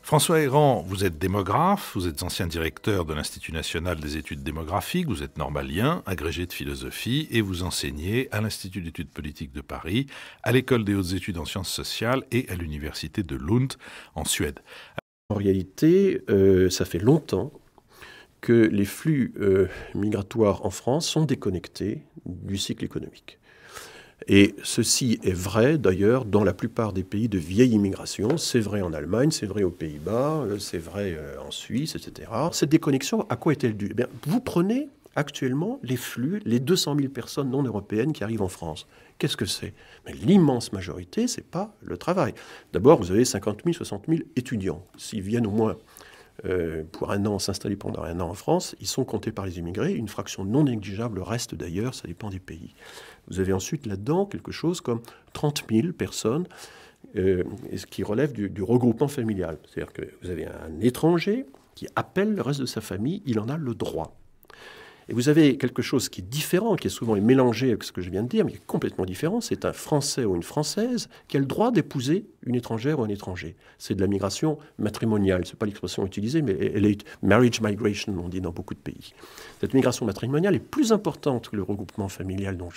François Héran, vous êtes démographe, vous êtes ancien directeur de l'Institut national des études démographiques, vous êtes normalien, agrégé de philosophie et vous enseignez à l'Institut d'études politiques de Paris, à l'École des hautes études en sciences sociales et à l'Université de Lund en Suède. En réalité, ça fait longtemps que les flux migratoires en France sont déconnectés du cycle économique. Et ceci est vrai d'ailleurs dans la plupart des pays de vieille immigration. C'est vrai en Allemagne, c'est vrai aux Pays-Bas, c'est vrai en Suisse, etc. Cette déconnexion, à quoi est-elle due ? Vous prenez actuellement les flux, les 200 000 personnes non européennes qui arrivent en France. Qu'est-ce que c'est ? Mais l'immense majorité, ce n'est pas le travail. D'abord, vous avez 50 000, 60 000 étudiants. S'ils viennent au moins pour un an, s'installer pendant un an en France, ils sont comptés par les immigrés. Une fraction non négligeable reste d'ailleurs, ça dépend des pays. Vous avez ensuite là-dedans quelque chose comme 30 000 personnes qui relèvent du regroupement familial. C'est-à-dire que vous avez un étranger qui appelle le reste de sa famille, il en a le droit. Et vous avez quelque chose qui est différent, qui est souvent mélangé avec ce que je viens de dire, mais qui est complètement différent. C'est un Français ou une Française qui a le droit d'épouser une étrangère ou un étranger. C'est de la migration matrimoniale. Ce n'est pas l'expression utilisée, mais elle est marriage migration, on dit dans beaucoup de pays. Cette migration matrimoniale est plus importante que le regroupement familial dont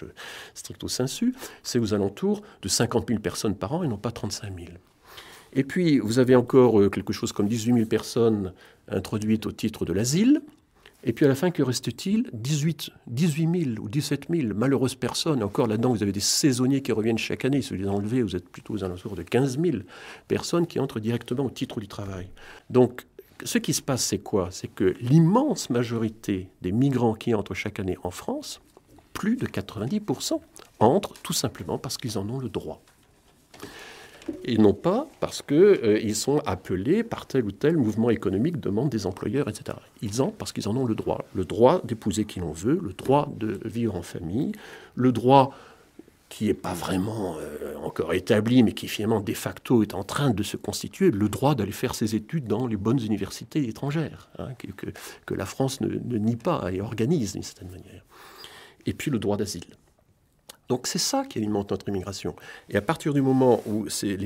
stricto sensu. C'est aux alentours de 50 000 personnes par an et non pas 35 000. Et puis, vous avez encore quelque chose comme 18 000 personnes introduites au titre de l'asile. Et puis à la fin, que reste-t-il ? 18 000 ou 17 000 malheureuses personnes. Encore là-dedans, vous avez des saisonniers qui reviennent chaque année. Si vous les enlevez, vous êtes plutôt aux alentours de 15 000 personnes qui entrent directement au titre du travail. Donc, ce qui se passe, c'est quoi ? C'est que l'immense majorité des migrants qui entrent chaque année en France, plus de 90%, entrent tout simplement parce qu'ils en ont le droit. Et non pas parce qu'ils sont appelés par tel ou tel mouvement économique, demande des employeurs, etc. Ils entrent parce qu'ils en ont le droit d'épouser qui l'on veut, le droit de vivre en famille, le droit qui n'est pas vraiment encore établi, mais qui finalement de facto est en train de se constituer, le droit d'aller faire ses études dans les bonnes universités étrangères, hein, que la France ne nie pas et organise d'une certaine manière. Et puis le droit d'asile. Donc c'est ça qui alimente notre immigration. Et à partir du moment où c'est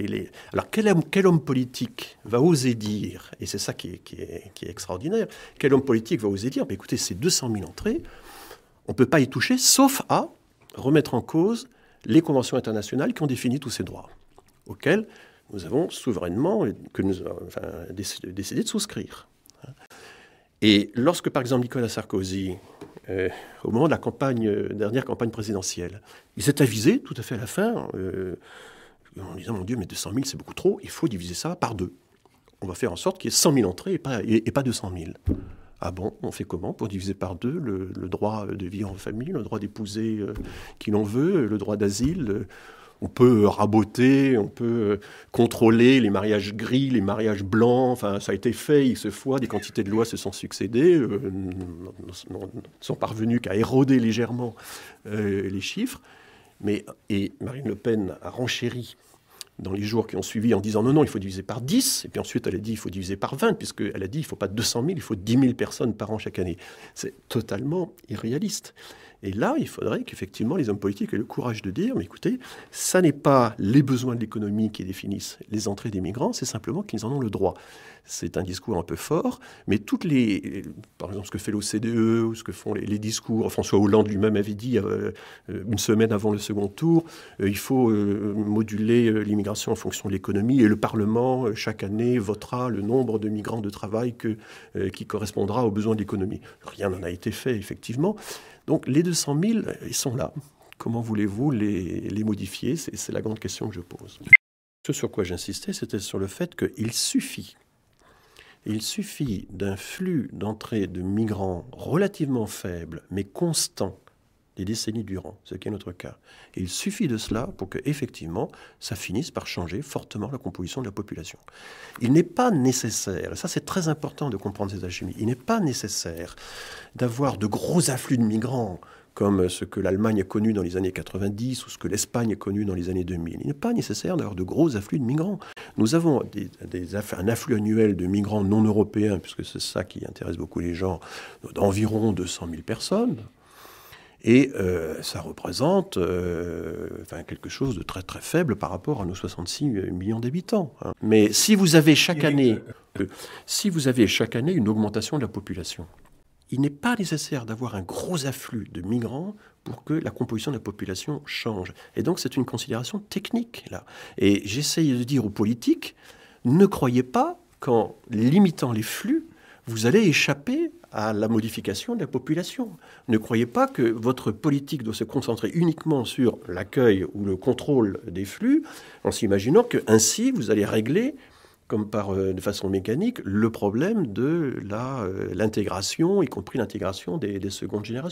Alors quel homme politique va oser dire, et c'est ça qui est extraordinaire, quel homme politique va oser dire, écoutez, ces 200 000 entrées, on ne peut pas y toucher, sauf à remettre en cause les conventions internationales qui ont défini tous ces droits, auxquels nous avons souverainement décidé de souscrire. Et lorsque, par exemple, Nicolas Sarkozy, au moment de la dernière campagne présidentielle, il s'est avisé tout à fait à la fin, en disant, mon Dieu, mais 200 000, c'est beaucoup trop, il faut diviser ça par deux. On va faire en sorte qu'il y ait 100 000 entrées et pas 200 000. Ah bon, on fait comment pour diviser par deux le droit de vivre en famille, le droit d'épouser qui l'on veut, le droit d'asile on peut raboter, on peut contrôler les mariages gris, les mariages blancs. Enfin, ça a été fait X fois, des quantités de lois se sont succédées, ne sont parvenues qu'à éroder légèrement les chiffres. Et Marine Le Pen a renchéri dans les jours qui ont suivi en disant non, il faut diviser par 10. Et puis ensuite, elle a dit il faut diviser par 20, puisqu'elle a dit il ne faut pas 200 000, il faut 10 000 personnes par an chaque année. C'est totalement irréaliste. Et là, il faudrait qu'effectivement les hommes politiques aient le courage de dire, mais écoutez, ça n'est pas les besoins de l'économie qui définissent les entrées des migrants, c'est simplement qu'ils en ont le droit. C'est un discours un peu fort, mais par exemple ce que fait l'OCDE, ou ce que font les discours, François Hollande lui-même avait dit une semaine avant le second tour, il faut moduler l'immigration en fonction de l'économie, et le Parlement, chaque année, votera le nombre de migrants de travail qui correspondra aux besoins de l'économie. Rien n'en a été fait, effectivement. Donc les 200 000, ils sont là. Comment voulez-vous les modifier ? C'est la grande question que je pose. Ce sur quoi j'insistais, c'était sur le fait qu'il suffit d'un flux d'entrée de migrants relativement faible, mais constant, des décennies durant, ce qui est notre cas. Et il suffit de cela pour que, effectivement, ça finisse par changer fortement la composition de la population. Il n'est pas nécessaire, et ça c'est très important de comprendre ces alchimies, il n'est pas nécessaire d'avoir de gros afflux de migrants comme ce que l'Allemagne a connu dans les années 90 ou ce que l'Espagne a connu dans les années 2000. Il n'est pas nécessaire d'avoir de gros afflux de migrants. Nous avons un afflux annuel de migrants non européens, puisque c'est ça qui intéresse beaucoup les gens, d'environ 200 000 personnes. Et ça représente quelque chose de très très faible par rapport à nos 66 millions d'habitants. Hein. Mais si vous avez chaque année que si vous avez chaque année une augmentation de la population, il n'est pas nécessaire d'avoir un gros afflux de migrants pour que la composition de la population change. Et donc c'est une considération technique, là. Et j'essaye de dire aux politiques, ne croyez pas qu'en limitant les flux, vous allez échapper à la modification de la population. Ne croyez pas que votre politique doit se concentrer uniquement sur l'accueil ou le contrôle des flux, en s'imaginant qu'ainsi vous allez régler, comme de façon mécanique, le problème de l'intégration, y compris l'intégration des secondes générations.